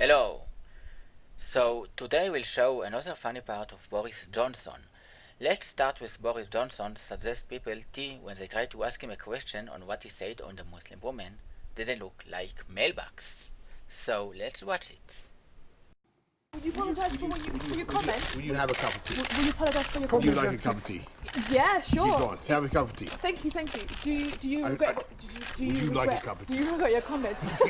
Hello! So today we'll show another funny part of Boris Johnson. Let's start with Boris Johnson suggest people tea when they try to ask him a question on what he said on the Muslim woman didn't look like mailbox. So let's watch it. Would you apologise for your comment? Will you have a cup of tea? Will you apologise for your Would you comment? like a cup of tea? Yeah, sure. You go on, have a cup of tea. Thank you. Do you regret? Would you like a cup of tea? Do you regret your comments? Do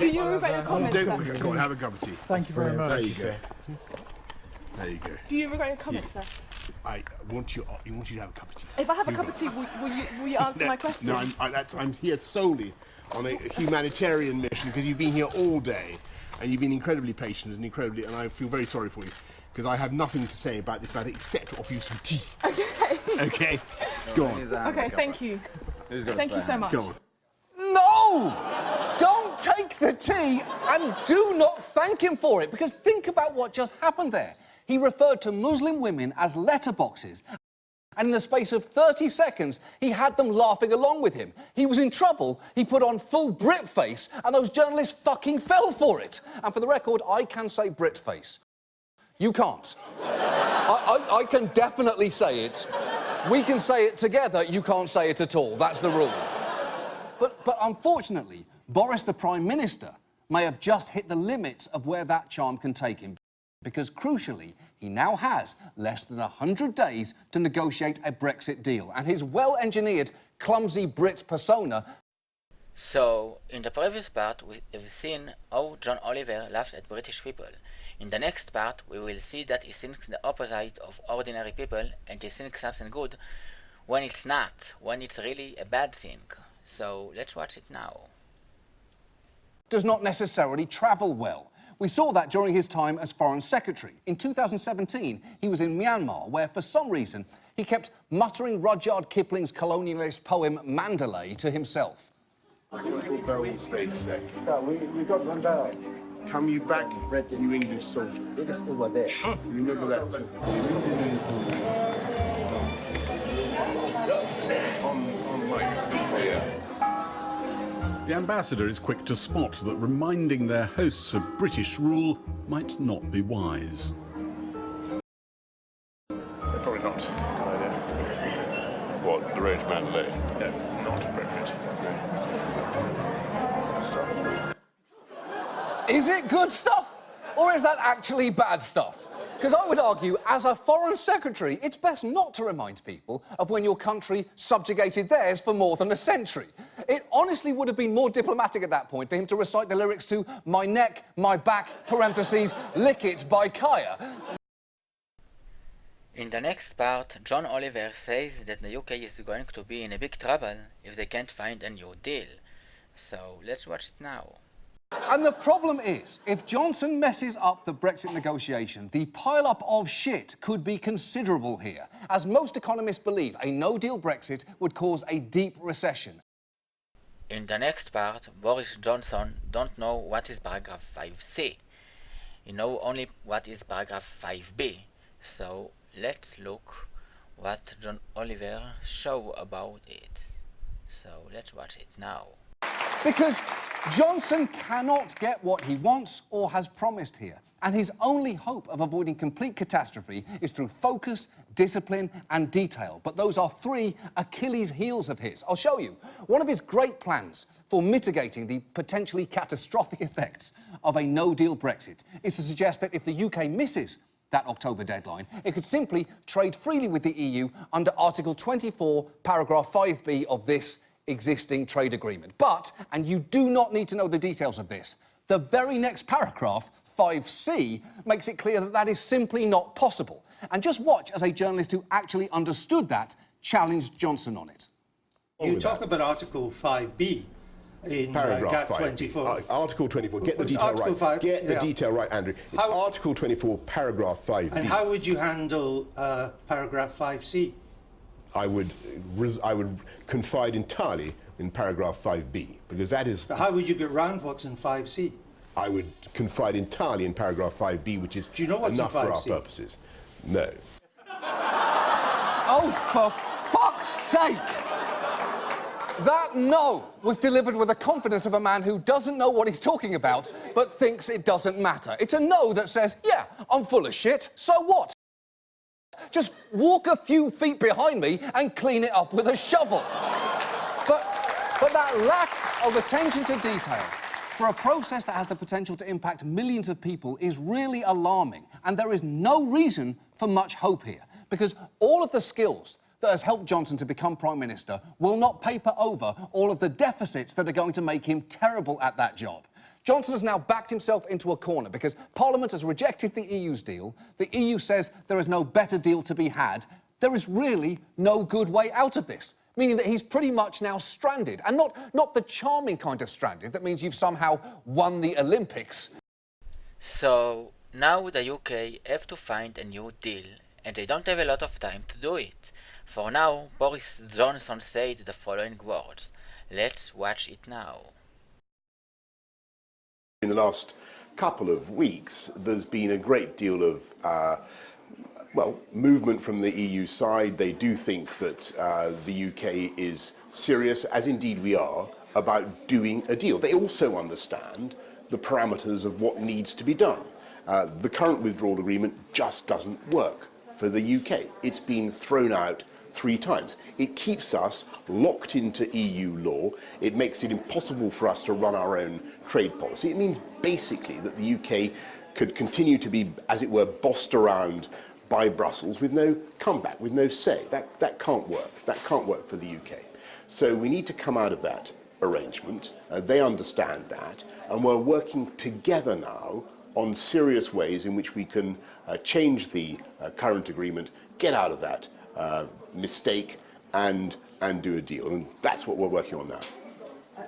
you regret your comments? Don't go on, have a cup of tea. Thank you very much. There you go. There you go. Do you regret your comments, sir? I want you to have a cup of tea. If I have a cup of tea, will you answer my question? No, I'm here solely on a humanitarian mission because you've been here all day and you've been incredibly patient and I feel very sorry for you because I have nothing to say about this matter except offer you some tea. Okay. Okay? Go on. Okay, thank you. Thank you so much. Go on. No! Don't take the tea and do not thank him for it, because think about what just happened there. He referred to Muslim women as letterboxes, and in the space of 30 seconds, he had them laughing along with him. He was in trouble, he put on full Brit face, and those journalists fucking fell for it. And for the record, I can say Brit face. You can't. I can definitely say it. We can say it together, you can't say it at all. That's the rule. But unfortunately, Boris, the Prime Minister, may have just hit the limits of where that charm can take him. Because, crucially, he now has less than 100 days to negotiate a Brexit deal. And his well-engineered, clumsy Brit persona... So, in the previous part, we've seen how John Oliver laughed at British people. In the next part, we will see that he thinks the opposite of ordinary people and he thinks something good when it's not, when it's really a bad thing. So, let's watch it now. ...does not necessarily travel well. We saw that during his time as Foreign Secretary. In 2017, he was in Myanmar, where, for some reason, he kept muttering Rudyard Kipling's colonialist poem Mandalay to himself. Little bells, they say. We've got one bell. Come you back, you English soldier. You remember that? On mic. Yeah. The ambassador is quick to spot that reminding their hosts of British rule might not be wise. So probably not. What, the Rage Mandalay? No, not appropriate. Is it good stuff? Or is that actually bad stuff? Because I would argue, as a Foreign Secretary, it's best not to remind people of when your country subjugated theirs for more than a century. It honestly would have been more diplomatic at that point for him to recite the lyrics to My Neck, My Back, parentheses, Lick It by Kaya. In the next part, John Oliver says that the UK is going to be in a big trouble if they can't find a new deal. So, let's watch it now. And the problem is, if Johnson messes up the Brexit negotiation, the pile-up of shit could be considerable here. As most economists believe, a no-deal Brexit would cause a deep recession. In the next part, Boris Johnson don't know what is paragraph 5C. He know only what is paragraph 5B. So, let's look what John Oliver show about it. So, let's watch it now. Because Johnson cannot get what he wants or has promised here. And his only hope of avoiding complete catastrophe is through focus, discipline and detail. But those are three Achilles heels of his. I'll show you. One of his great plans for mitigating the potentially catastrophic effects of a no-deal Brexit is to suggest that if the UK misses that October deadline, it could simply trade freely with the EU under Article 24, paragraph 5B of this existing trade agreement. But, and you do not need to know the details of this, the very next paragraph, 5C, makes it clear that that is simply not possible. And just watch as a journalist who actually understood that challenged Johnson on it. You talk about Article 5B in Paragraph 5. 24. Article 24. Get the It's detail Article right. 5, Get the yeah. detail right, Andrew. It's Article 24, paragraph 5B. And how would you handle paragraph 5C? I would confide entirely in paragraph 5B, because that is... So how would you get round what's in 5C? I would confide entirely in paragraph 5B, which is Do you know what's enough in 5C? for our purposes. No. Oh, for fuck's sake! That no was delivered with the confidence of a man who doesn't know what he's talking about, but thinks it doesn't matter. It's a no that says, yeah, I'm full of shit, so what? Just walk a few feet behind me and clean it up with a shovel. But that lack of attention to detail for a process that has the potential to impact millions of people is really alarming, and there is no reason for much hope here, because all of the skills that has helped Johnson to become Prime Minister will not paper over all of the deficits that are going to make him terrible at that job. Johnson has now backed himself into a corner because Parliament has rejected the EU's deal. The EU says there is no better deal to be had. There is really no good way out of this, meaning that he's pretty much now stranded, and not the charming kind of stranded that means you've somehow won the Olympics. So now the UK have to find a new deal, and they don't have a lot of time to do it. For now, Boris Johnson said the following words. Let's watch it now. In the last couple of weeks, there's been a great deal of movement from the EU side. They do think that the UK is serious, as indeed we are, about doing a deal. They also understand the parameters of what needs to be done. The current withdrawal agreement just doesn't work for the UK. It's been thrown out 3 times. It keeps us locked into EU law. It makes it impossible for us to run our own trade policy. It means basically that the UK could continue to be, as it were, bossed around by Brussels with no comeback, with no say. That can't work. That can't work for the UK. So we need to come out of that arrangement. They understand that, and we're working together now on serious ways in which we can change the current agreement, get out of that mistake, and do a deal. And that's what we're working on now.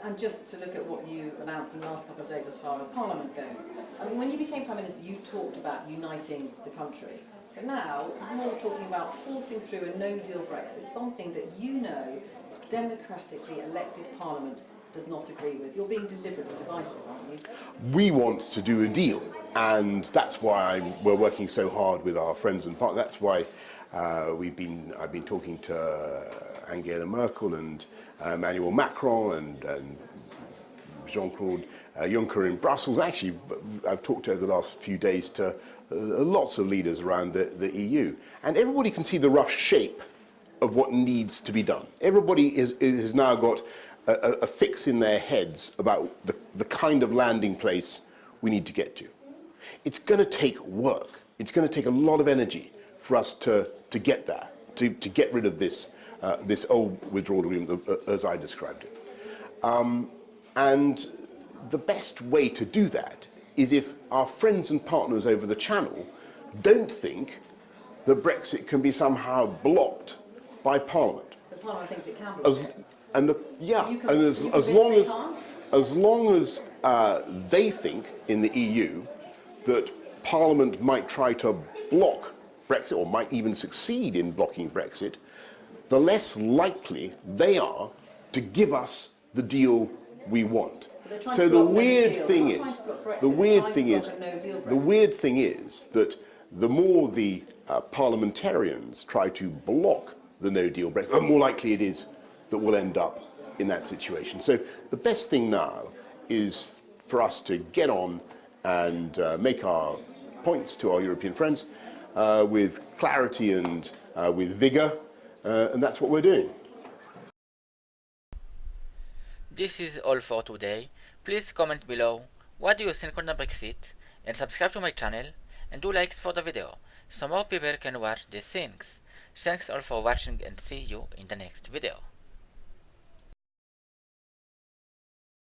And just to look at what you announced in the last couple of days as far as Parliament goes, I mean, when you became Prime Minister, you talked about uniting the country. But now, you're talking about forcing through a no-deal Brexit, something that you know democratically elected Parliament does not agree with. You're being deliberately divisive, aren't you? We want to do a deal, and that's why we're working so hard with our friends and partners. That's why I've been talking to Angela Merkel and Emmanuel Macron and Jean-Claude Juncker in Brussels. Actually, I've talked over the last few days to lots of leaders around the EU, and everybody can see the rough shape of what needs to be done. Everybody has now got a fix in their heads about the kind of landing place we need to get to. It's going to take work. It's going to take a lot of energy for us to get there, to get rid of this old withdrawal agreement as I described it. And the best way to do that is if our friends and partners over the Channel don't think that Brexit can be somehow blocked by Parliament. The Parliament thinks it can block it. As long as they think in the EU that Parliament might try to block Brexit, or might even succeed in blocking Brexit, the less likely they are to give us the deal we want. So the weird thing is that the more the parliamentarians try to block the no-deal Brexit, the more likely it is that we'll end up in that situation. So the best thing now is for us to get on and make our points to our European friends with clarity and with vigour, and that's what we're doing. This is all for today. Please comment below what do you think on the Brexit, and subscribe to my channel and do likes for the video so more people can watch these things. Thanks all for watching, and see you in the next video.